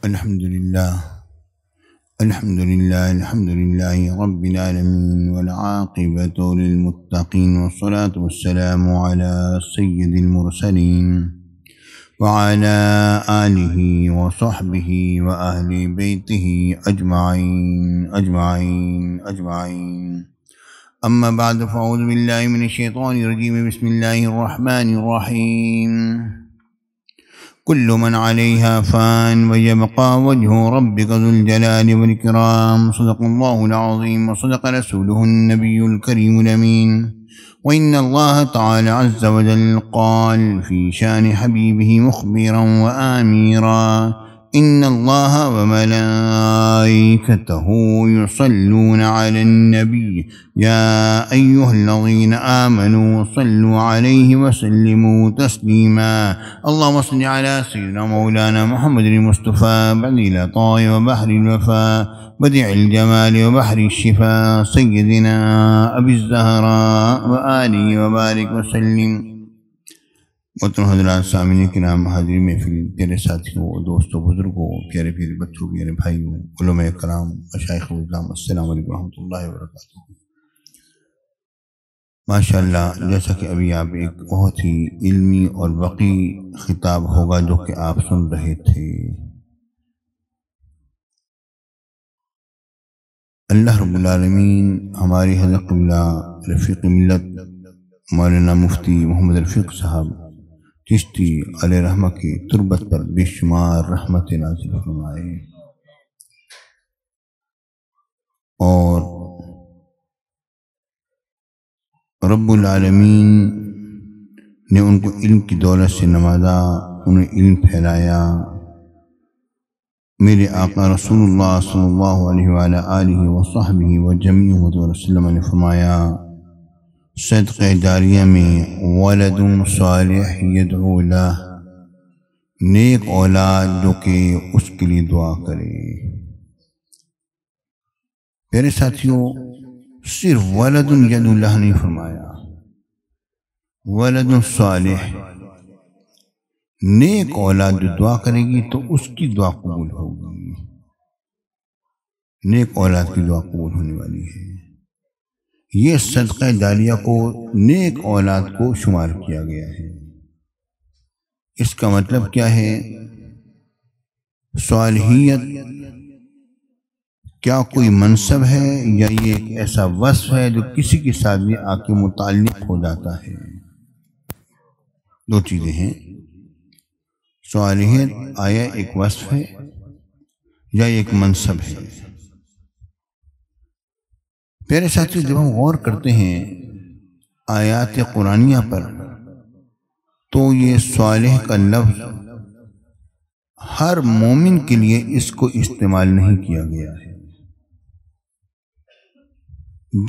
الحمد لله رب العالمين والعاقبة للمتقين والصلاة والسلام على سيد المرسلين وعلى آله وصحبه وأهل بيته أجمعين أما بعد فأعوذ بالله من الشيطان الرجيم بسم الله الرحمن الرحيم كل من عليها فان ويبقى وجه ربك ذو الجلال والإكرام صدق الله العظيم وصدق رسوله النبي الكريم الأمين وإن الله تعالى عز وجل قال في شان حبيبه مخبرا وآميرا إن الله وملائكته يصلون على النبي يا أيها الذين آمنوا صلوا عليه وسلموا تسليما اللهم صل على سيدنا مولانا محمد المصطفى بديع العطاء وبحر الوفاء بديع الجمال وبحر الشفاء سيدنا أبي الزهراء وآله وبارك وسلم. محترم حضرات سامعین کرام، حاضرین محفل، پیارے ساتھیوں، دوستوں، بزرگوں، پیارے پیارے بچوں، پیارے بھائیوں، علماء کرام، مشائخ الاسلام، السلام علیکم ورحمۃ اللہ وبرکاتہ. ماشاءاللہ، جیسا کہ ابھی آپ ایک بہت ہی علمی اور وقی خطاب ہوگا جو کہ آپ سن رہے تھے. اللہ رب العالمین ہماری حضرت قبلہ رفیق ملت مولانا مفتی محمد رفیق صاحب چشتی علیہ رحمہ کی تربت پر بے شمار رحمت نازل فرمائے، اور رب العالمین نے ان کو علم کی دولت سے نوازا، انہیں علم پھیلایا. میرے آقا رسول اللہ صلی اللہ علیہ وآلہ آلہ وصحبہ وجمیع وسلم نے فرمایا، صدقہ جاریہ میں ولد صالح یدعو لہ، نیک اولاد جو کہ اس کے لیے دعا کرے. پیارے ساتھیوں، صرف ولد یدعو لہ نہیں فرمایا، ولد صالح، نیک اولاد جو دعا کرے گی تو اس کی دعا قبول ہوگی. نیک اولاد کی دعا قبول ہونے والی ہے. یہ صدقہ جاریہ کو نیک اولاد کو شمار کیا گیا ہے. اس کا مطلب کیا ہے؟ صالحیت کیا کوئی منصب ہے یا یہ ایک ایسا وصف ہے جو کسی کے ساتھ بھی آ کے متعلق ہو جاتا ہے؟ دو چیزیں ہیں. صالحیت آیا ایک وصف ہے یا ایک منصب ہے؟ پیارے ساتھیو، جب ہم غور کرتے ہیں آیات قرآنیہ پر تو یہ صالح کا لفظ ہر مومن کے لیے اس کو استعمال نہیں کیا گیا ہے.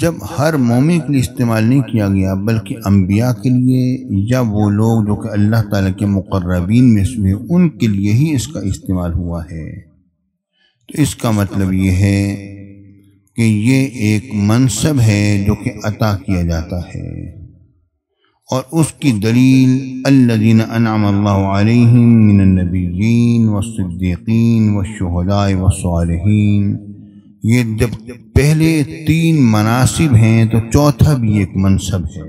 جب ہر مومن کے لیے استعمال نہیں کیا گیا بلکہ انبیاء کے لیے یا وہ لوگ جو کہ اللہ تعالیٰ کے مقربین میں سے ہیں ان کے لیے ہی اس کا استعمال ہوا ہے. تو اس کا مطلب یہ ہے کہ یہ ایک منصب ہے جو کہ عطا کیا جاتا ہے، اور اس کی دلیل الذین انعم اللہ علیہم من النبیین والصدیقین والشہداء والصالحین. یہ جب پہلے تین مناصب ہیں تو چوتھا بھی ایک منصب ہے.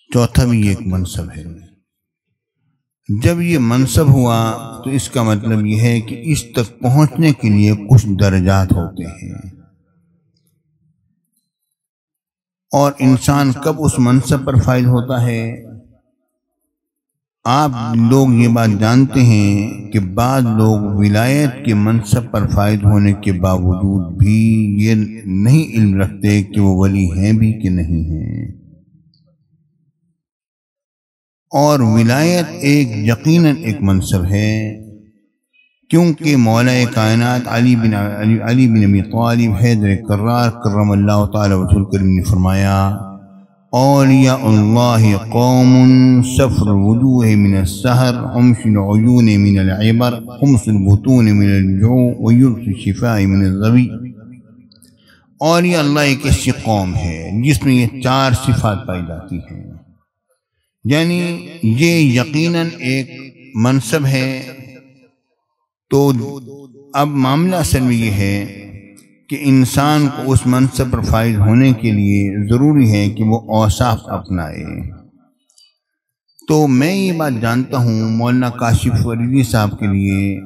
چوتھا بھی ایک منصب ہے. جب یہ منصب ہوا تو اس کا مطلب یہ ہے کہ اس تک پہنچنے کے لیے کچھ درجات ہوتے ہیں، اور انسان کب اس منصب پر فائز ہوتا ہے؟ آپ لوگ یہ بات جانتے ہیں کہ بعض لوگ ولایت کے منصب پر فائز ہونے کے باوجود بھی یہ نہیں علم رکھتے کہ وہ ولی ہیں بھی کہ نہیں ہیں. اور ولایت یقیناً ایک منصب ہے، کیونکہ مولا کائنات علی بن ابی طالب حیدر کرار کرم اللہ تعالی وجہ الکریم نے فرمایا، اولیاء اللہ قوم صفر الوجوہ من السحر حمش العیون من العبر خمس البطون من الجوع ویرث الشفاء من الظبی. اولیاء اللہ ایک ایسی قوم ہے جس میں یہ چار صفات پائی جاتی ہیں، یعنی یہ یقیناً ایک منصب ہے، تو اب معاملہ اصل میں یہ ہے کہ انسان کو اس منصب پر فائز ہونے کے لیے ضروری ہے کہ وہ اوصاف اپنائے۔ تو میں یہ بات جانتا ہوں مولانا کاشف فریدی صاحب کے لیے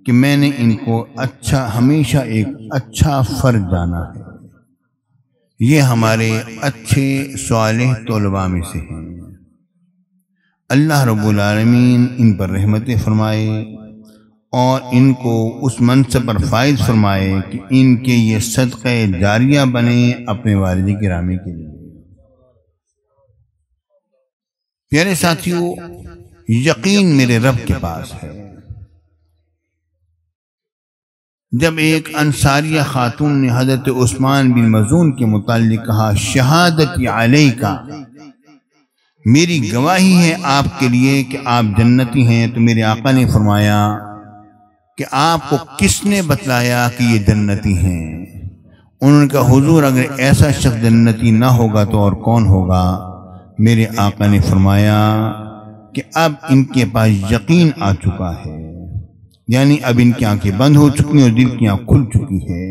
کہ میں نے ان کو ہمیشہ ایک اچھا فرد جانا ہے۔ یہ ہمارے اچھے صالح طلباء میں سے ہیں۔ اللہ رب العالمین ان پر رحمتیں فرمائے اور ان کو اس منصب پر فائز فرمائے کہ ان کے یہ صدقہ جاریہ بنے اپنے والد گرامی کے لیے۔ پیارے ساتھیو، یقین میرے رب کے پاس ہے۔ جب ایک انصاریہ خاتون نے حضرت عثمان بن مظعون کے متعلق کہا، شہادتی علیکا، میری گواہی ہے آپ کے لیے کہ آپ جنتی ہیں، تو میرے آقا نے فرمایا کہ آپ کو کس نے بتلایا کہ یہ جنتی ہیں؟ انہوں نے کہا، حضور اگر ایسا شخص جنتی نہ ہوگا تو اور کون ہوگا؟ میرے آقا نے فرمایا کہ اب ان کے پاس یقین آ چکا ہے، یعنی اب ان کی آنکھیں بند ہو چکی ہیں اور دل کی آنکھ کھل چکی ہے۔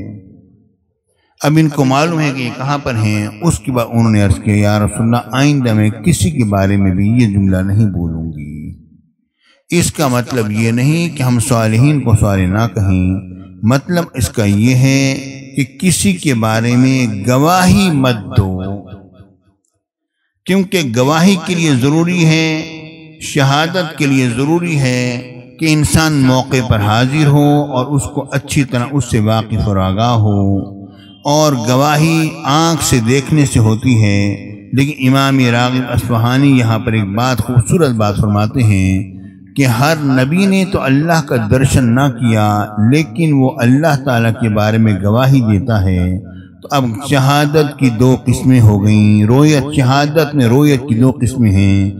اب ان کو معلوم ہے کہ یہ کہاں پر ہیں۔ اس کے بعد انہوں نے عرض کیا، یا رسول اللہ، آئندہ میں کسی کے بارے میں بھی یہ جملہ نہیں بولوں گی۔ اس کا مطلب یہ نہیں کہ ہم صالحین کو صالح نہ کہیں، مطلب اس کا یہ ہے کہ کسی کے بارے میں گواہی مت دو، کیونکہ گواہی کے لیے ضروری ہے، شہادت کے لیے ضروری ہے کہ انسان موقع پر حاضر ہو اور اس کو اچھی طرح اس سے واقف اور آگاہ ہو، اور گواہی آنکھ سے دیکھنے سے ہوتی ہے۔ لیکن امام راغب اصفہانی یہاں پر ایک خوبصورت بات فرماتے ہیں کہ ہر نبی نے تو اللہ کا درشن نہ کیا، لیکن وہ اللہ تعالیٰ کے بارے میں گواہی دیتا ہے۔ تو اب شہادت کی دو قسمیں ہو گئیں، شہادت میں رویت کی دو قسمیں ہیں،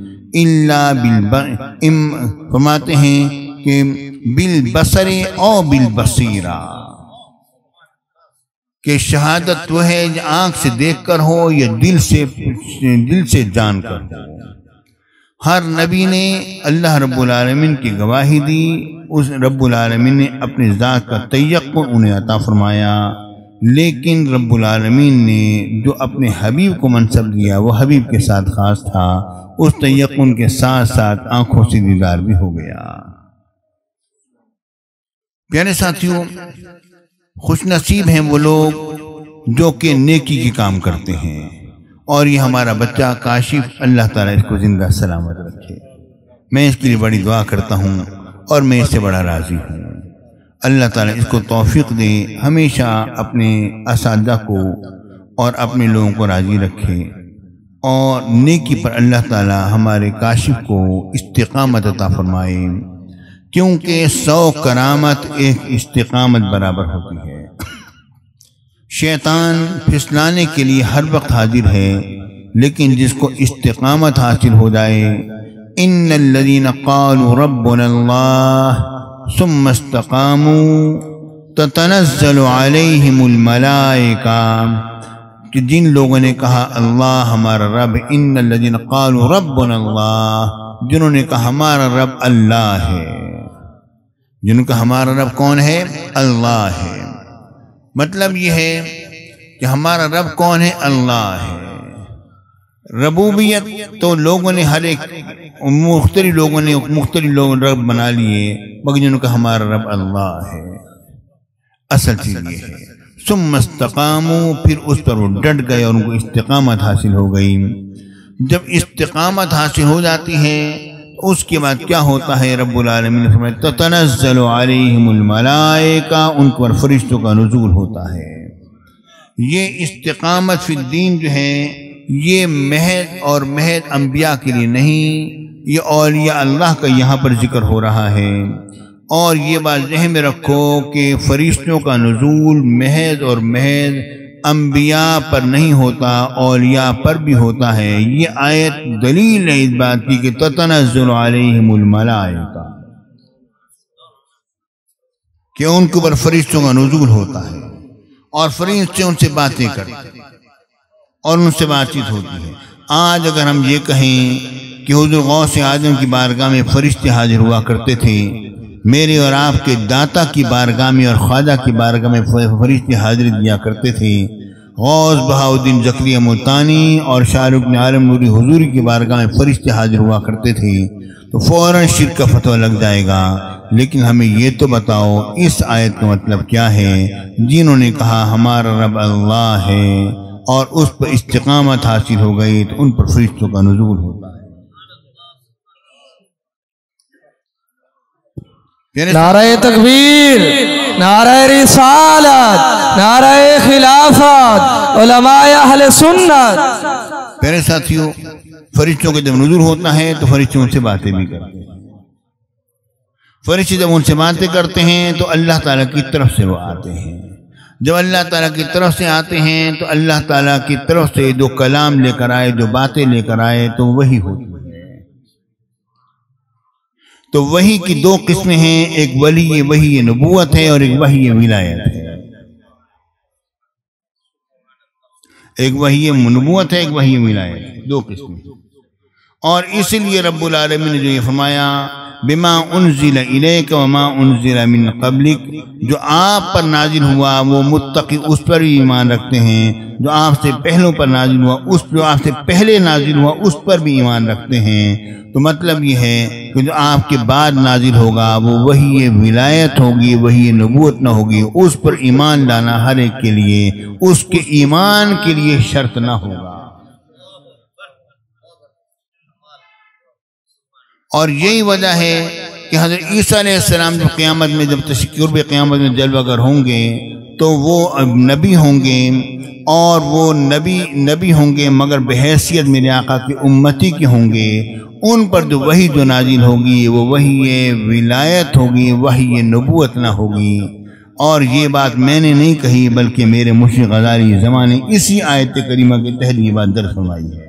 فرماتے ہیں کہ بالبصر او بالبصیرہ، کہ شہادت وہ ہے جو آنکھ سے دیکھ کر ہو یا دل سے جان کر ہو۔ ہر نبی نے اللہ رب العالمین کی گواہی دی، اس رب العالمین نے اپنی ذات کا تیقن انہیں عطا فرمایا، لیکن رب العالمین نے جو اپنے حبیب کو منصب دیا وہ حبیب کے ساتھ خاص تھا، اس تیقن کے ساتھ ساتھ آنکھوں سے دیدار بھی ہو گیا۔ پیارے ساتھیوں، خوش نصیب ہیں وہ لوگ جو کہ نیکی کے کام کرتے ہیں، اور یہ ہمارا بچہ کاشف، اللہ تعالیٰ اس کو زندہ سلامت رکھے۔ میں اس کے لیے بڑی دعا کرتا ہوں اور میں اس سے بڑا راضی ہوں۔ اللہ تعالیٰ اس کو توفیق دے، ہمیشہ اپنے اساتذہ کو اور اپنے لوگوں کو راضی رکھے، اور نیکی پر اللہ تعالیٰ ہمارے کاشف کو استقامت عطا فرمائے، کیونکہ 100 کرامت ایک استقامت برابر ہوتی ہے۔ شیطان پھسلانے کے لیے ہر وقت حاضر ہے، لیکن جس کو استقامت حاصل ہو جائے، ان الذین قالوا ربنا اللہ ثم استقاموا تتنزل علیہم الملائکہ، کہ جن لوگوں نے کہا اللہ ہمارا رب، ان الذین قالوا ربنا اللہ، جنہوں نے کہا ہمارا رب اللہ ہے، جن کا ہمارا رب کون ہے؟ اللہ ہے۔ مطلب یہ ہے کہ ہمارا رب کون ہے؟ اللہ ہے۔ ربوبیت تو لوگوں نے ہر ایک مختلف لوگوں رب بنا لیے، مگر جن کا ہمارا رب اللہ ہے۔ اصل چیز یہ ہے، ثم استقاموا، پھر اس پر وہ ڈٹ گئے اور ان کو استقامت حاصل ہو گئی۔ جب استقامت حاصل ہو جاتی ہے اس کے بعد کیا ہوتا ہے؟ رب العالمین نے فرمایا تتنزل علیہم الملائکہ، ان پر فرشتوں کا نزول ہوتا ہے۔ یہ استقامت فی الدین جو ہے، یہ محض اور محض انبیاء کے لیے نہیں، یہ اولیاء اللہ کا یہاں پر ذکر ہو رہا ہے۔ اور یہ بات ذہن میں رکھو کہ فرشتوں کا نزول محض اور محض انبیاء پر نہیں ہوتا، اولیاء پر بھی ہوتا ہے۔ یہ آیت دلیل ہے اس بات کی کہ تتنزل علیہم الملائکہ، کہ ان کے اوپر فرشتوں کا نزول ہوتا ہے، اور فرشتے ان سے باتیں کرتے ہیں اور ان سے بات چیت ہوتی ہے۔ آج اگر ہم یہ کہیں کہ حضور غوث اعظم کی بارگاہ میں فرشتے حاضر ہوا کرتے تھے، میرے اور آپ کے داتا کی بارگاہ میں اور خواجہ کی بارگاہ میں فرشتے حاضری دیا کرتے تھے۔ غوث بہاؤالدین زکریا ملتانی اور شاہ رکن عالم نوری حضوری کی بارگاہ میں فرشتے حاضر ہوا کرتے تھے، تو فوراً شرک کا فتویٰ لگ جائے گا۔ لیکن ہمیں یہ تو بتاؤ اس آیت کا مطلب کیا ہے؟ جنہوں نے کہا ہمارا رب اللہ ہے اور اس پر استقامت حاصل ہو گئی تو ان پر فرشتوں کا نزول ہوتا ہے۔ نعرہ تکبیر، نعرہ رسالت، نعرہ خلافت، علماء اہل سنت۔ پیارے ساتھیوں، فرشتوں کے جب نزول ہوتا ہے تو فرشتے ان سے باتیں بھی کرتے ہیں۔ فرشتے جب ان سے باتیں کرتے ہیں تو اللہ تعالیٰ کی طرف سے وہ آتے ہیں۔ جب اللہ تعالیٰ کی طرف سے آتے ہیں تو اللہ تعالیٰ کی طرف سے جو کلام لے کر آئے، جو باتیں لے کر آئے، تو وہی ہوتی ہے۔ تو وحی کی دو قسمیں ہیں، ایک وحی نبوت ہے اور ایک وحی ولایت ہے۔ ایک وحی نبوت ہے، ایک وحی ولایت ہے، دو قسمیں۔ اور اس لیے رب العالمین نے جو یہ فرمایا بما انزل الیک وما انزل من قبلک، جو آپ پر نازل ہوا وہ متقی اس پر بھی ایمان رکھتے ہیں، جو آپ سے پہلوں پر نازل ہوا جو آپ سے پہلے نازل ہوا اس پر بھی ایمان رکھتے ہیں۔ تو مطلب یہ ہے کہ جو آپ کے بعد نازل ہوگا وہ وحی ولایت ہوگی، وحی نبوت نہ ہوگی۔ اس پر ایمان لانا ہر ایک کے لیے، اس کے ایمان کے لیے شرط نہ ہوگا۔ اور یہی وجہ ہے کہ حضرت عیسیٰ علیہ السلام جب قیامت میں جب قرب قیامت میں جلوہ گر ہوں گے تو وہ نبی ہوں گے، اور وہ نبی ہوں گے مگر بحیثیت میرے آقا کی امتی کے ہوں گے۔ ان پر جو وحی جو نازل ہوگی وہ وحی ولایت ہوگی، وحی نبوت نہ ہوگی۔ اور یہ بات میں نے نہیں کہی بلکہ میرے مرشد غزالی زمانے اسی آیت کریمہ کے تحت یہ بات درج فرمائی ہے۔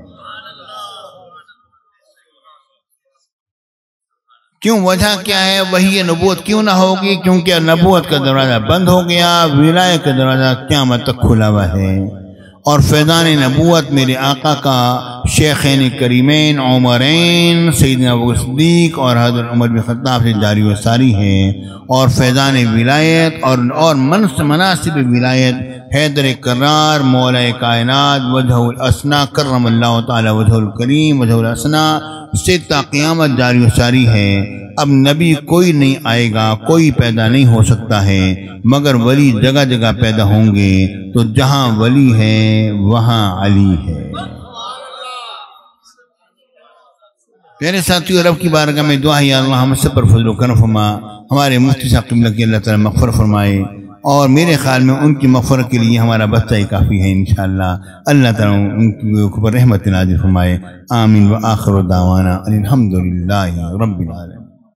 کیوں؟ وجہ کیا ہے؟ وحی نبوت کیوں نہ ہوگی؟ کیونکہ نبوت کا دروازہ بند ہو گیا، ولایت کا دروازہ قیامت تک کھلا ہوا ہے۔ اور فیضان نبوت میرے آقا کا شیخین کریمین عمرین سیدنا ابو صدیق اور حضرت عمر بن خطاب سے جاری و ساری ہے۔ اور فیضان ولایت اور مناسب ولایت حیدر کرار مولا کائنات وجہ الاسنا کرم اللہ تعالی وجہ الکریم وجہ الاسنا سے تا قیامت جاری و ساری ہے۔ اب نبی کوئی نہیں آئے گا، کوئی پیدا نہیں ہو سکتا ہے، مگر ولی جگہ جگہ پیدا ہوں گے۔ تو جہاں ولی ہے وہاں علی ہے۔ پیارے ساتھیو، رب کی بارگاہ میں دعا ہے یا اللہ ہم سب پر فضل و کرم فرما، ہمارے مفتی صاحب قبلہ کی اللہ تعالیٰ مغفرت فرمائے، اور میرے خیال میں ان کی مغفرت کے لیے ہمارا بچہ ہی کافی ہے انشاءاللہ۔ اللہ تعالیٰ ان کے اوپر رحمت نازل فرمائے۔ آمین۔ وآخر دعوانا الحمدللہ رب العالمین۔